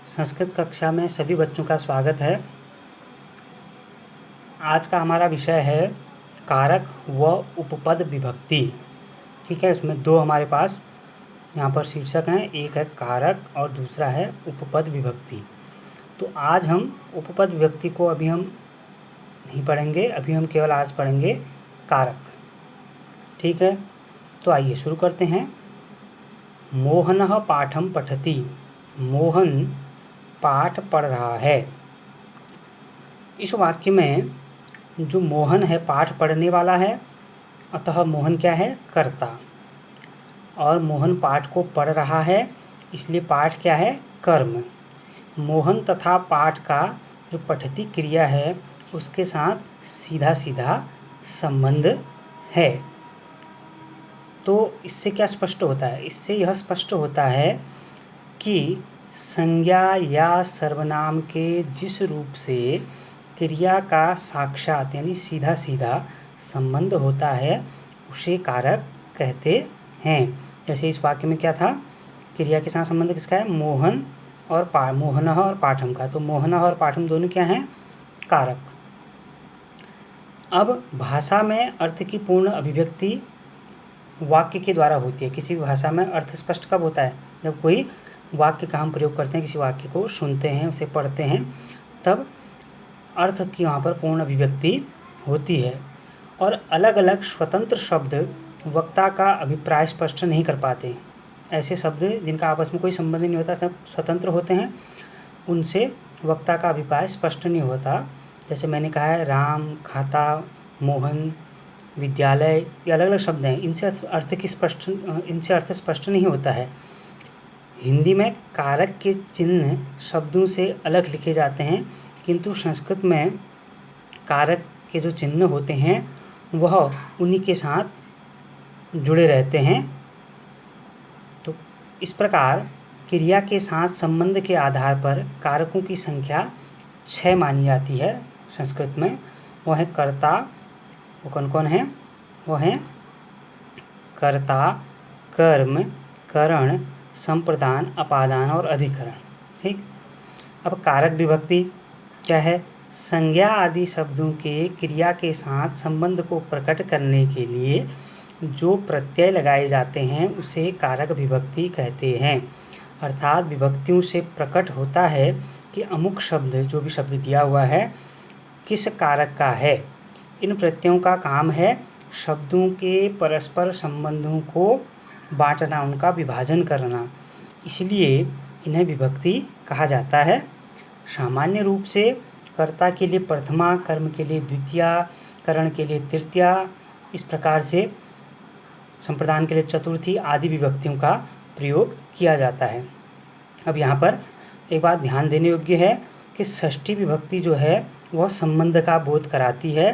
संस्कृत कक्षा में सभी बच्चों का स्वागत है। आज का हमारा विषय है कारक व उपपद विभक्ति। ठीक है, इसमें दो हमारे पास यहाँ पर शीर्षक हैं, एक है कारक और दूसरा है उपपद विभक्ति। तो आज हम उपपद विभक्ति को अभी हम नहीं पढ़ेंगे, अभी हम केवल आज पढ़ेंगे कारक। ठीक है, तो आइए शुरू करते हैं। मोहनः पाठं पठति। मोहन पाठ पढ़ रहा है। इस वाक्य में जो मोहन है पाठ पढ़ने वाला है, अतः मोहन क्या है? कर्ता। और मोहन पाठ को पढ़ रहा है, इसलिए पाठ क्या है? कर्म। मोहन तथा पाठ का जो पठती क्रिया है उसके साथ सीधा सीधा संबंध है। तो इससे क्या स्पष्ट होता है? इससे यह स्पष्ट होता है कि संज्ञा या सर्वनाम के जिस रूप से क्रिया का साक्षात यानी सीधा सीधा संबंध होता है उसे कारक कहते हैं। जैसे इस वाक्य में क्या था? क्रिया के साथ संबंध किसका है? मोहन और मोहनः और पाठम का। तो मोहनः और पाठम दोनों क्या हैं? कारक। अब भाषा में अर्थ की पूर्ण अभिव्यक्ति वाक्य के द्वारा होती है। किसी भी भाषा में अर्थ स्पष्ट कब होता है? जब कोई वाक्य का हम प्रयोग करते हैं, किसी वाक्य को सुनते हैं, उसे पढ़ते हैं, तब अर्थ की वहाँ पर पूर्ण अभिव्यक्ति होती है। और अलग अलग स्वतंत्र शब्द वक्ता का अभिप्राय स्पष्ट नहीं कर पाते। ऐसे शब्द जिनका आपस में कोई संबंध नहीं होता, सब स्वतंत्र होते हैं, उनसे वक्ता का अभिप्राय स्पष्ट नहीं होता। जैसे मैंने कहा है राम, खाता, मोहन, विद्यालय, ये अलग अलग शब्द हैं, इनसे अर्थ स्पष्ट नहीं होता है। हिंदी में कारक के चिन्ह शब्दों से अलग लिखे जाते हैं, किंतु संस्कृत में कारक के जो चिन्ह होते हैं वह उन्हीं के साथ जुड़े रहते हैं। तो इस प्रकार क्रिया के साथ संबंध के आधार पर कारकों की संख्या 6 मानी जाती है संस्कृत में। वह है कर्ता, वो कौन कौन है? वो हैं कर्ता, कर्म, करण, संप्रदान, अपादान और अधिकरण। ठीक। अब कारक विभक्ति क्या है? संज्ञा आदि शब्दों के क्रिया के साथ संबंध को प्रकट करने के लिए जो प्रत्यय लगाए जाते हैं उसे कारक विभक्ति कहते हैं। अर्थात विभक्तियों से प्रकट होता है कि अमुक शब्द, जो भी शब्द दिया हुआ है, किस कारक का है। इन प्रत्ययों का काम है शब्दों के परस्पर संबंधों को बांटना, उनका विभाजन करना, इसलिए इन्हें विभक्ति कहा जाता है। सामान्य रूप से कर्ता के लिए प्रथमा, कर्म के लिए द्वितीया, करण के लिए तृतीया, इस प्रकार से संप्रदान के लिए चतुर्थी आदि विभक्तियों का प्रयोग किया जाता है। अब यहाँ पर एक बात ध्यान देने योग्य है कि षष्ठी विभक्ति जो है वह संबंध का बोध कराती है,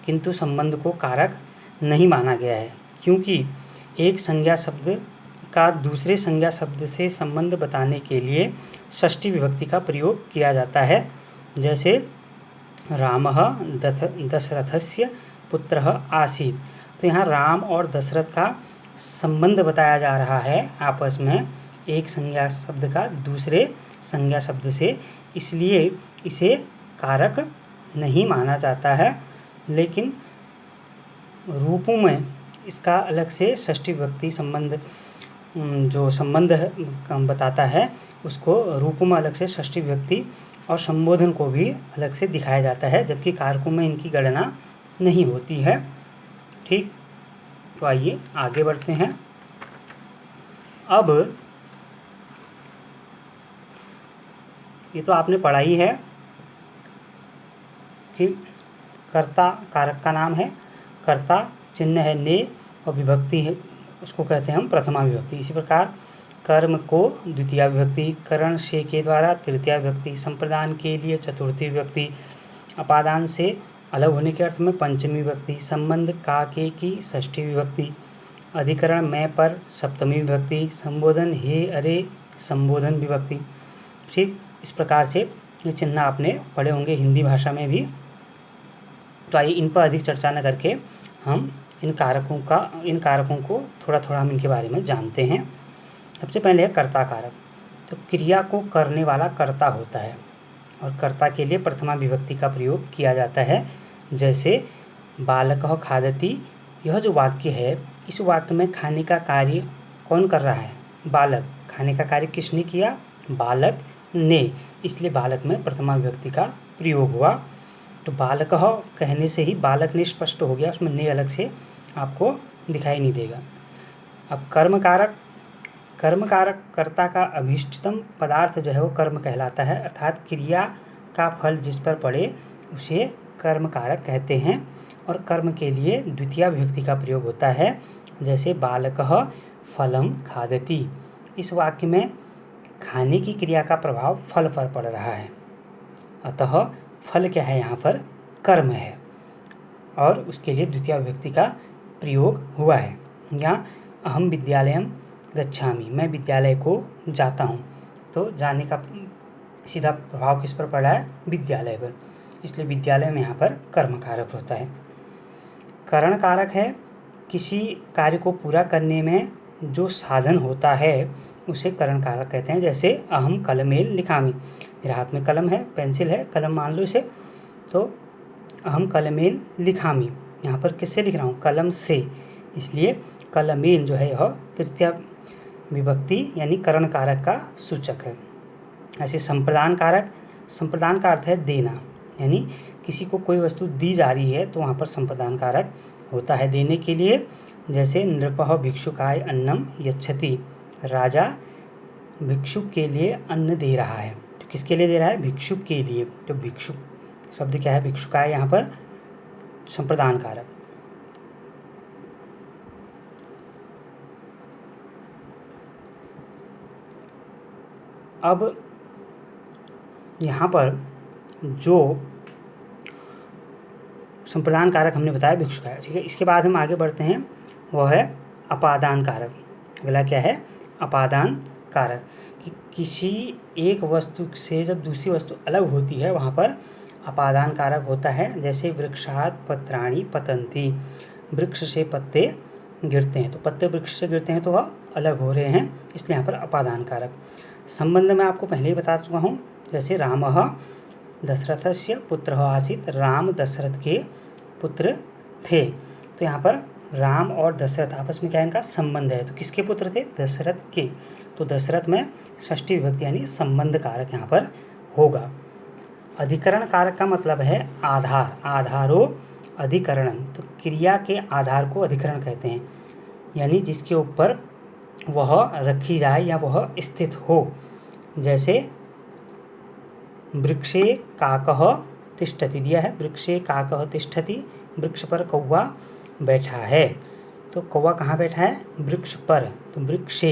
किंतु संबंध को कारक नहीं माना गया है, क्योंकि एक संज्ञा शब्द का दूसरे संज्ञा शब्द से संबंध बताने के लिए षष्ठी विभक्ति का प्रयोग किया जाता है। जैसे रामः दशरथस्य पुत्रः आसीत्। तो यहाँ राम और दशरथ का संबंध बताया जा रहा है आपस में, एक संज्ञा शब्द का दूसरे संज्ञा शब्द से, इसलिए इसे कारक नहीं माना जाता है। लेकिन रूपों में इसका अलग से षष्ठी विभक्ति संबंध, जो संबंध बताता है उसको रूपों में अलग से षष्ठी विभक्ति और संबोधन को भी अलग से दिखाया जाता है, जबकि कारकों में इनकी गणना नहीं होती है। ठीक, तो आइए आगे बढ़ते हैं। अब ये तो आपने पढ़ा ही है कि कर्ता कारक का नाम है, कर्ता चिन्ह है ने और विभक्ति है, उसको कहते हैं हम प्रथमा विभक्ति। इसी प्रकार कर्म को द्वितीया विभक्ति, करण से के द्वारा तृतीया विभक्ति, संप्रदान के लिए चतुर्थी विभक्ति, अपादान से अलग होने के अर्थ में पंचमी विभक्ति, संबंध का के की षष्ठी विभक्ति, अधिकरण में पर सप्तमी विभक्ति, संबोधन हे अरे संबोधन विभक्ति। ठीक, इस प्रकार से ये चिन्ह आपने पढ़े होंगे हिंदी भाषा में भी। तो आइए इन पर अधिक चर्चा न करके हम इन कारकों को थोड़ा थोड़ा हम इनके बारे में जानते हैं। सबसे पहले है कर्ता कारक। तो क्रिया को करने वाला कर्ता होता है और कर्ता के लिए प्रथमा विभक्ति का प्रयोग किया जाता है। जैसे बालकः खादति, यह जो वाक्य है, इस वाक्य में खाने का कार्य कौन कर रहा है? बालक। खाने का कार्य किसने किया? बालक ने, इसलिए बालक में प्रथमा विभक्ति का प्रयोग हुआ। तो बालकः कहने से ही बालक ने स्पष्ट हो गया, उसमें ने अलग से आपको दिखाई नहीं देगा। अब कर्म कारक कर्ता का अभीष्टतम पदार्थ जो है वो कर्म कहलाता है, अर्थात क्रिया का फल जिस पर पड़े उसे कर्म कारक कहते हैं। और कर्म के लिए द्वितीय विभक्ति का प्रयोग होता है, जैसे बालकः फलम खादति। इस वाक्य में खाने की क्रिया का प्रभाव फल पर पड़ रहा है, अतः फल क्या है? यहाँ पर कर्म है और उसके लिए द्वितीय विभक्ति का प्रयोग हुआ है। यहाँ अहम विद्यालयम गच्छामि, मैं विद्यालय को जाता हूँ, तो जाने का सीधा प्रभाव किस पर पड़ा है? विद्यालय पर, इसलिए विद्यालय में यहाँ पर कर्म कारक होता है। करण कारक है किसी कार्य को पूरा करने में जो साधन होता है उसे करण कारक कहते हैं। जैसे अहम कलमेल लिखामि, मेरे हाथ में कलम है, पेंसिल है, कलम मान लो इसे, तो अहम कलमेल लिखामि, यहाँ पर किससे लिख रहा हूँ? कलम से, इसलिए कलमेल जो है यह तृतीय विभक्ति यानी करण कारक का सूचक है। ऐसे संप्रदान कारक, संप्रदान का अर्थ है देना, यानी किसी को कोई वस्तु दी जा रही है तो वहाँ पर संप्रदान कारक होता है देने के लिए। जैसे नृपः भिक्षुकाय अन्नम यच्छति, राजा भिक्षुक के लिए अन्न दे रहा है, तो किसके लिए दे रहा है? भिक्षुक के लिए। तो भिक्षुक शब्द क्या है? भिक्षुकाय, यहाँ पर संप्रदान कारक। अब यहाँ पर जो संप्रदान कारक हमने बताया भिक्षुकाय, ठीक है। इसके बाद हम आगे बढ़ते हैं, वह है अपादान कारक। अगला क्या है? अपादान कारक। कि किसी एक वस्तु से जब दूसरी वस्तु अलग होती है वहाँ पर अपादान कारक होता है। जैसे वृक्षात् पत्राणि पतन्ति, वृक्ष से पत्ते गिरते हैं, तो पत्ते वृक्ष से गिरते हैं तो वह अलग हो रहे हैं, इसलिए यहाँ पर अपादान कारक। संबंध में आपको पहले ही बता चुका हूँ, जैसे रामः दशरथस्य पुत्रः आसीत्, राम दशरथ के पुत्र थे, तो यहाँ पर राम और दशरथ आपस में क्या इनका संबंध है, तो किसके पुत्र थे? दशरथ के, तो दशरथ में षष्ठी विभक्ति यानी संबंध कारक यहाँ पर होगा। अधिकरण कारक का मतलब है आधार, आधारो अधिकरणम, तो क्रिया के आधार को अधिकरण कहते हैं, यानी जिसके ऊपर वह रखी जाए या वह स्थित हो। जैसे वृक्षे काकः तिष्ठति दिया है, वृक्षे काकः तिष्ठति, वृक्ष पर कौवा बैठा है, तो कौवा कहाँ बैठा है? वृक्ष पर, तो वृक्षे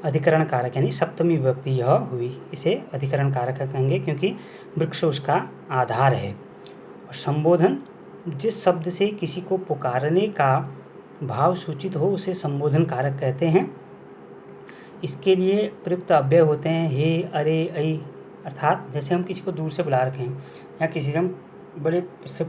अधिकरण कारक यानी सप्तमी विभक्ति यह हुई, इसे अधिकरण कारक कहेंगे क्योंकि वृक्ष उसका आधार है। और संबोधन, जिस शब्द से किसी को पुकारने का भाव सूचित हो उसे संबोधन कारक कहते हैं। इसके लिए प्रयुक्त अव्यय होते हैं हे, अरे, ऐ, अर्थात जैसे हम किसी को दूर से बुला रखे हैं या किसी से हम बड़े